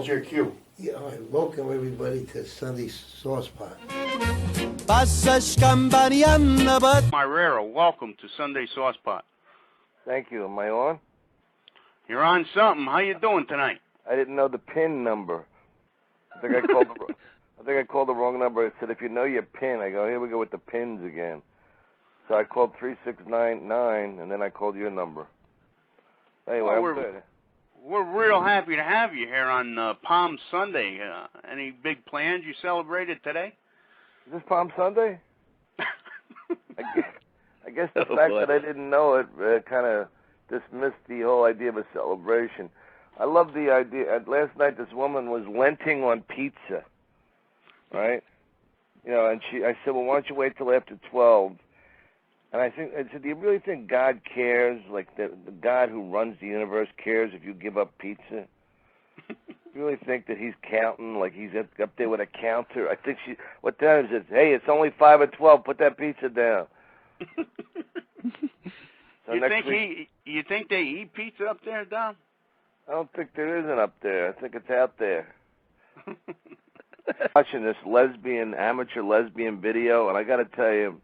your cue. Yeah, all right. Welcome everybody to Sunday Sauce Pot. Dom Irrera, welcome to Sunday Sauce Pot. Thank you. Am I on? You're on something. How you doing tonight? I didn't know the PIN number. I think I called the wrong number. I said, if you know your PIN, I go, here we go with the PINs again. So I called 3699, and then I called your number. Anyway, I'm good. We're real happy to have you here on Palm Sunday. Any big plans you celebrated today? Is this Palm Sunday? I guess the fact that I didn't know it kind of dismissed the whole idea of a celebration. I love the idea. Last night, this woman was lenting on pizza, right? You know, and I said, well, why don't you wait till after 12? And I said, do you really think God cares? Like the God who runs the universe cares if you give up pizza? You really think that he's counting, like he's up there with a counter? I think what time is it? Hey, it's only 5 or 12. Put that pizza down. So you think they eat pizza up there, Dom? I don't think there isn't up there. I think it's out there. Watching this amateur lesbian video, and I got to tell you,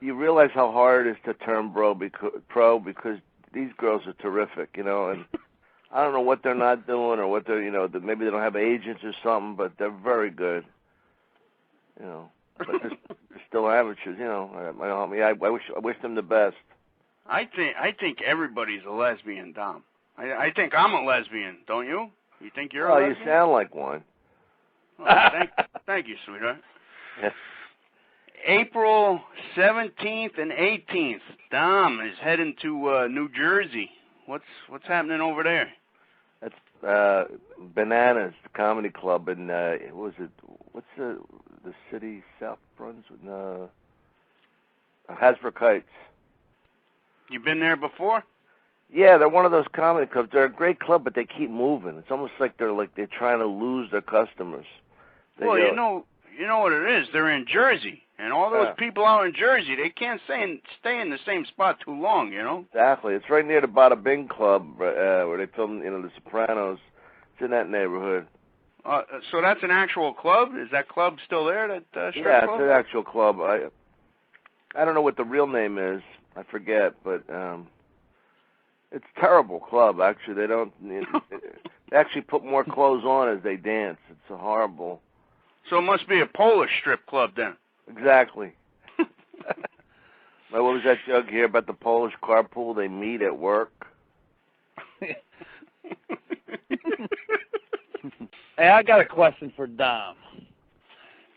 you realize how hard it is to turn pro because these girls are terrific, you know, and I don't know what they're not doing or what they're, you know, maybe they don't have agents or something, but they're very good, you know. But they're still amateurs, you know. I wish them the best. I think everybody's a lesbian, Dom. I think I'm a lesbian, don't you? You think you're a lesbian? You sound like one. Well, thank you, sweetheart. Yes. April 17th and 18th, Dom is heading to New Jersey. What's happening over there? That's Bananas Comedy Club in what was it? What's the city? South Brunswick? Hasbrook Heights. You been there before? Yeah, they're one of those comedy clubs. They're a great club, but they keep moving. It's almost like they're trying to lose their customers. Well, you know what it is. They're in Jersey, and all those people out in Jersey, they can't stay in the same spot too long, you know. Exactly. It's right near the Bada Bing Club where they film, you know, The Sopranos. It's in that neighborhood. So that's an actual club? Is that club still there? That strip club? It's an actual club. I don't know what the real name is. I forget, but it's a terrible club. Actually, they actually put more clothes on as they dance. It's a horrible. So it must be a Polish strip club then. Exactly. What was that joke here about the Polish carpool? They meet at work. Hey, I got a question for Dom.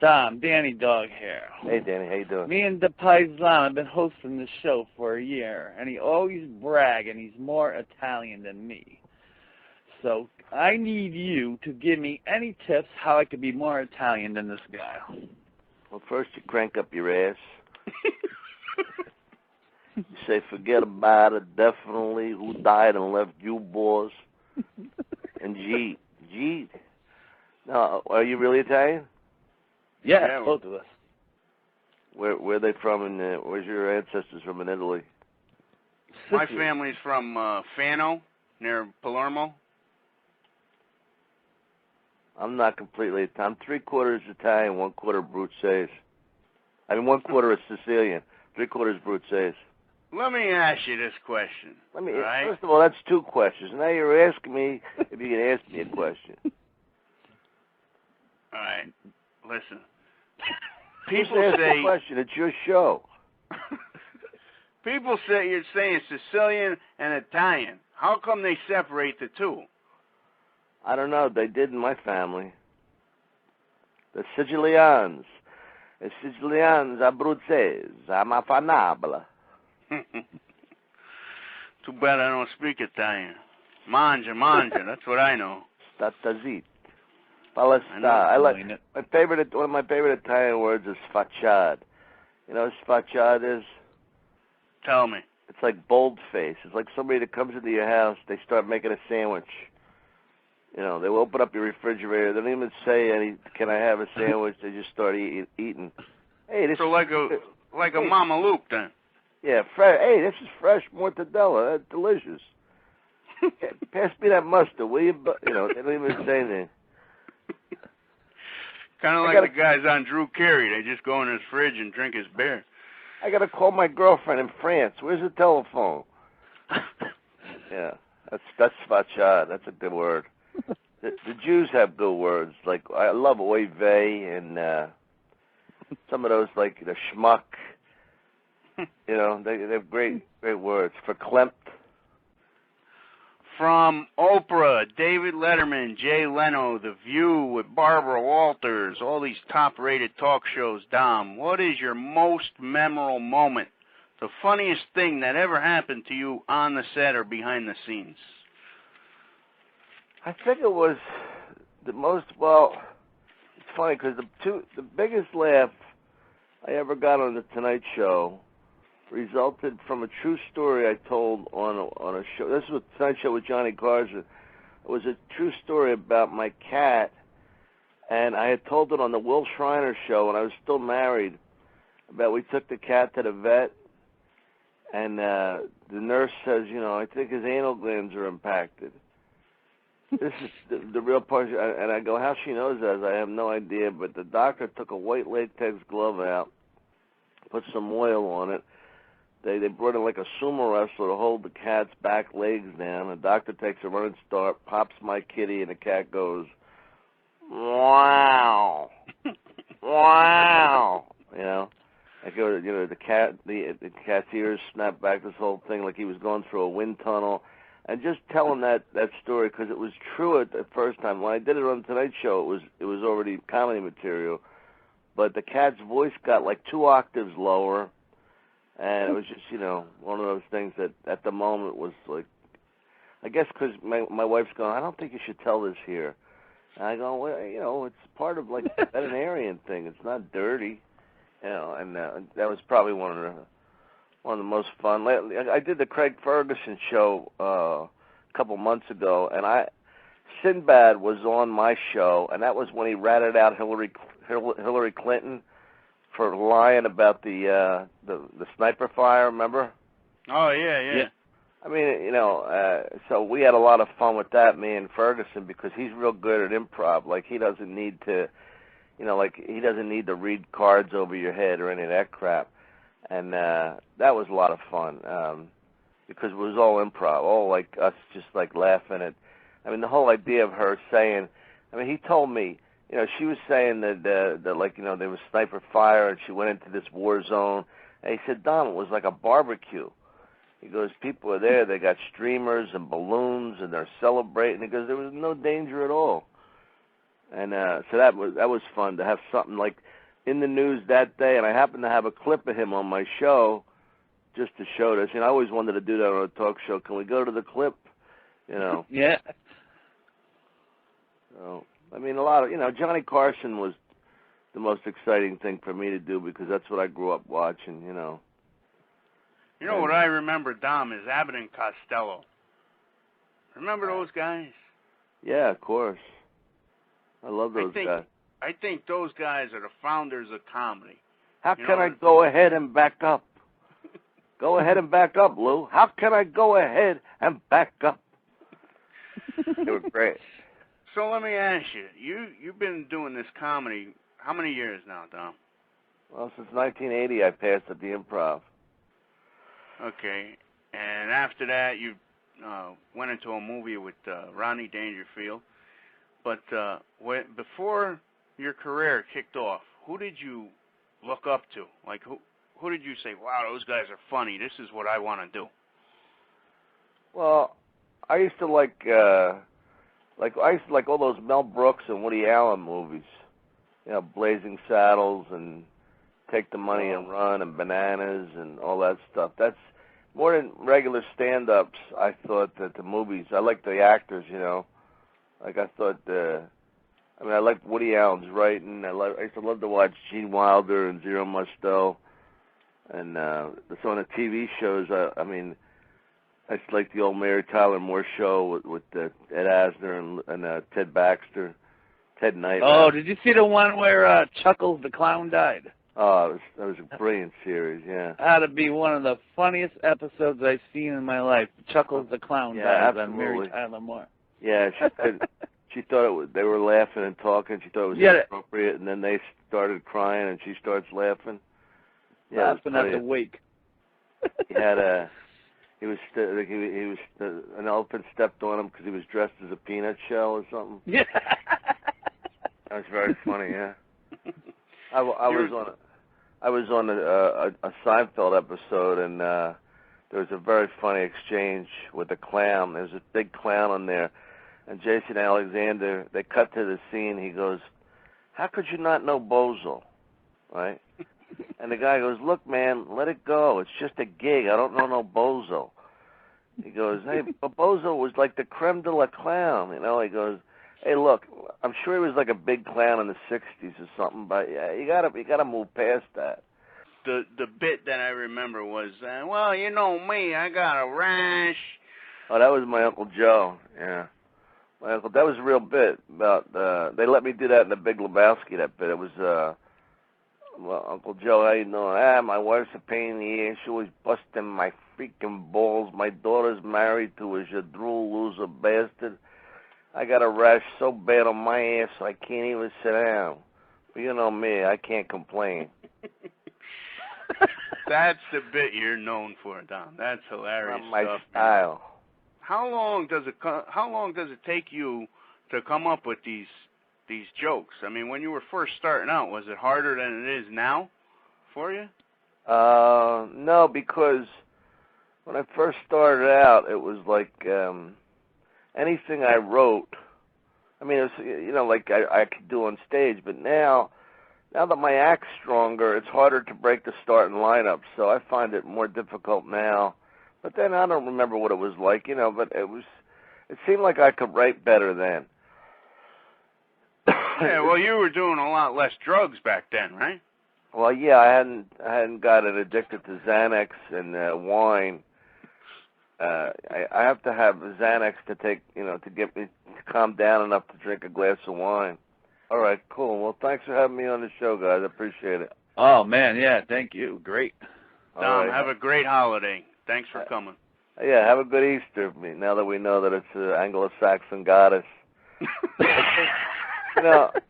Dom, Danny Dawg here. Hey, Danny, how you doing? Me and the Paisan have been hosting the show for a year, and he always brags, and he's more Italian than me. So I need you to give me any tips how I could be more Italian than this guy. Well, first you crank up your ass. You say, forget about it, definitely, who died and left you boys. And G. Now, are you really Italian? Yeah, both of us. Where are they from? And where's your ancestors from in Italy? My family's from Fano, near Palermo. I'm not completely Italian. I'm 3/4 Italian, 1/4 Bruzzese. I mean, 1/4 is Sicilian, 3/4 Bruzzese. Let me ask you this question. First of all, that's two questions. Now you're asking me if you can ask me a question. All right, listen. People say, question. It's your show. People say you're saying Sicilian and Italian. How come they separate the two? I don't know. They did in my family. The Sicilians. The Sicilians Abruzzese. I'm affanabile. Too bad I don't speak Italian. Mangia. That's what I know. Stata zit. Palesta. One of my favorite Italian words is sfacciata. You know what sfacciata is? Tell me. It's like bold-face. It's like somebody that comes into your house, they start making a sandwich. You know, they will open up your refrigerator. They don't even say can I have a sandwich? They just start eating. Hey, this so like a Mama Luke then. Yeah, fresh. Hey, this is fresh mortadella. That's delicious. Pass me that mustard, will you? You know, they don't even say anything. Kind of like the guys on Drew Carey. They just go in his fridge and drink his beer. I got to call my girlfriend in France. Where's the telephone? Yeah, that's fachad. That's a good word. The Jews have good words. Like, I love oy vey and some of those, like the schmuck. You know, they have great words. Verklempt. From Oprah, David Letterman, Jay Leno, The View with Barbara Walters, all these top-rated talk shows, Dom, what is your most memorable moment, the funniest thing that ever happened to you on the set or behind the scenes? I think it was the most, well, it's funny because the biggest laugh I ever got on The Tonight Show resulted from a true story I told on a show. This was The Tonight Show with Johnny Carson. It was a true story about my cat, and I had told it on the Will Shriner show when I was still married, about we took the cat to the vet, and the nurse says, you know, I think his anal glands are impacted. This is the real part, and I go, how she knows that? I have no idea, but the doctor took a white latex glove out, put some oil on it. They brought in like a sumo wrestler to hold the cat's back legs down. The doctor takes a running start, pops my kitty, and the cat goes, wow, wow. You know, I go, you know, the cat's ears snap back. This whole thing like he was going through a wind tunnel, and just telling that story because it was true at the first time. When I did it on the Tonight Show, it was already comedy material, but the cat's voice got like 2 octaves lower. And it was just, you know, one of those things that at the moment was like, I guess because my wife's going, I don't think you should tell this here. And I go, well, you know, it's part of like the veterinarian thing. It's not dirty, you know. And that was probably one of the most fun. I did the Craig Ferguson show a couple months ago, and Sinbad was on my show, and that was when he ratted out Hillary Clinton for lying about the sniper fire, remember? Oh, yeah. I mean, you know, so we had a lot of fun with that, me and Ferguson, because he's real good at improv. Like, he doesn't need to, you know, like, he doesn't need to read cards over your head or any of that crap. And that was a lot of fun, because it was all improv, all like us just like laughing at, I mean, the whole idea of her saying, I mean, he told me, you know, she was saying that like, you know, there was sniper fire and she went into this war zone. And he said, Dom, it was like a barbecue. He goes, people are there, they got streamers and balloons and they're celebrating. He goes, there was no danger at all. And so that was fun to have something like in the news that day. And I happened to have a clip of him on my show just to show this. And I always wanted to do that on a talk show. Can we go to the clip? You know. Yeah. So, I mean, a lot of, you know, Johnny Carson was the most exciting thing for me to do because that's what I grew up watching, you know. You know what I remember, Dom, is Abbott and Costello. Remember those guys? Yeah, of course. I love those guys. I think those guys are the founders of comedy. How can I go ahead and back up? Go ahead and back up, Lou. How can I go ahead and back up? They were great. So let me ask you, you've been doing this comedy how many years now, Dom? Well, since 1980 I passed at the Improv. Okay, and after that you went into a movie with Rodney Dangerfield. But before your career kicked off, who did you look up to? Like who did you say, wow, those guys are funny, this is what I want to do? Well, I used to like all those Mel Brooks and Woody Allen movies. You know, Blazing Saddles and Take the Money and Run and Bananas and all that stuff. That's more than regular stand-ups. I thought that the movies, I like the actors, you know. Like I thought, I liked Woody Allen's writing. I used to love to watch Gene Wilder and Zero Mostel. And so on the TV shows, I mean, I just like the old Mary Tyler Moore show with Ed Asner and Ted Baxter, Ted Knight. Oh, did you see the one where Chuckles the Clown died? Oh, that was a brilliant series, yeah. Had to be one of the funniest episodes I've seen in my life. Chuckles the Clown dies on Mary Tyler Moore. Yeah, she thought they were laughing and talking. She thought it was inappropriate, and then they started crying, and she starts laughing. Yeah, laughing at the wake. An elephant stepped on him because he was dressed as a peanut shell or something. Yeah. That was very funny. Yeah. I was on a Seinfeld episode, and there was a very funny exchange with a clown. There was a big clown on there, and Jason Alexander, they cut to the scene. He goes, "How could you not know Bozo?" Right? And the guy goes, "Look, man, let it go. It's just a gig. I don't know no Bozo." He goes, "Hey, but Bozo was like the creme de la clown." You know, he goes, "Hey, look, I'm sure he was like a big clown in the '60s or something, but yeah, you gotta move past that." The bit that I remember was, well, you know me, I got a rash. Oh, that was my Uncle Joe. Yeah, my uncle. That was a real bit about. They let me do that in the Big Lebowski. That bit. It was. Well, Uncle Joe, how you doing? My wife's a pain in the ass. She always busting my freaking balls. My daughter's married to a jadrul loser bastard. I got a rash so bad on my ass I can't even sit down. But you know me, I can't complain. That's the bit you're known for, Dom. That's hilarious Not my stuff. style. How long does it take you to come up with these jokes? I mean, when you were first starting out, was it harder than it is now for you? No, because when I first started out, it was like anything I wrote. I mean, it was, like I could do on stage, but now that my act's stronger, it's harder to break the starting lineup. So I find it more difficult now. But then I don't remember what it was like, but it seemed like I could write better then. Yeah, well, you were doing a lot less drugs back then, right? Well, yeah, I hadn't gotten addicted to Xanax and wine. I have to have Xanax to take, to get me to calm down enough to drink a glass of wine. All right, cool. Well, thanks for having me on the show, guys. I appreciate it. Oh, man, yeah, thank you. Great. Dom, have a great holiday. Thanks for coming. Yeah, have a good Easter, now that we know that it's an Anglo-Saxon goddess.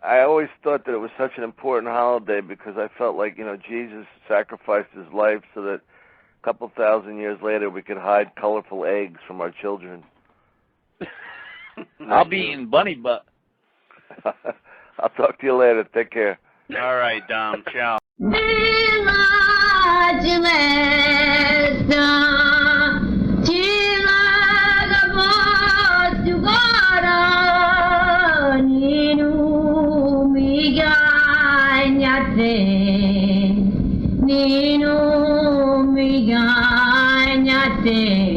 I always thought that it was such an important holiday because I felt like, Jesus sacrificed his life so that a couple thousand years later we could hide colorful eggs from our children. I'll be eating bunny butt. I'll talk to you later. Take care. All right, Dom. Ciao. Nino mi ganya te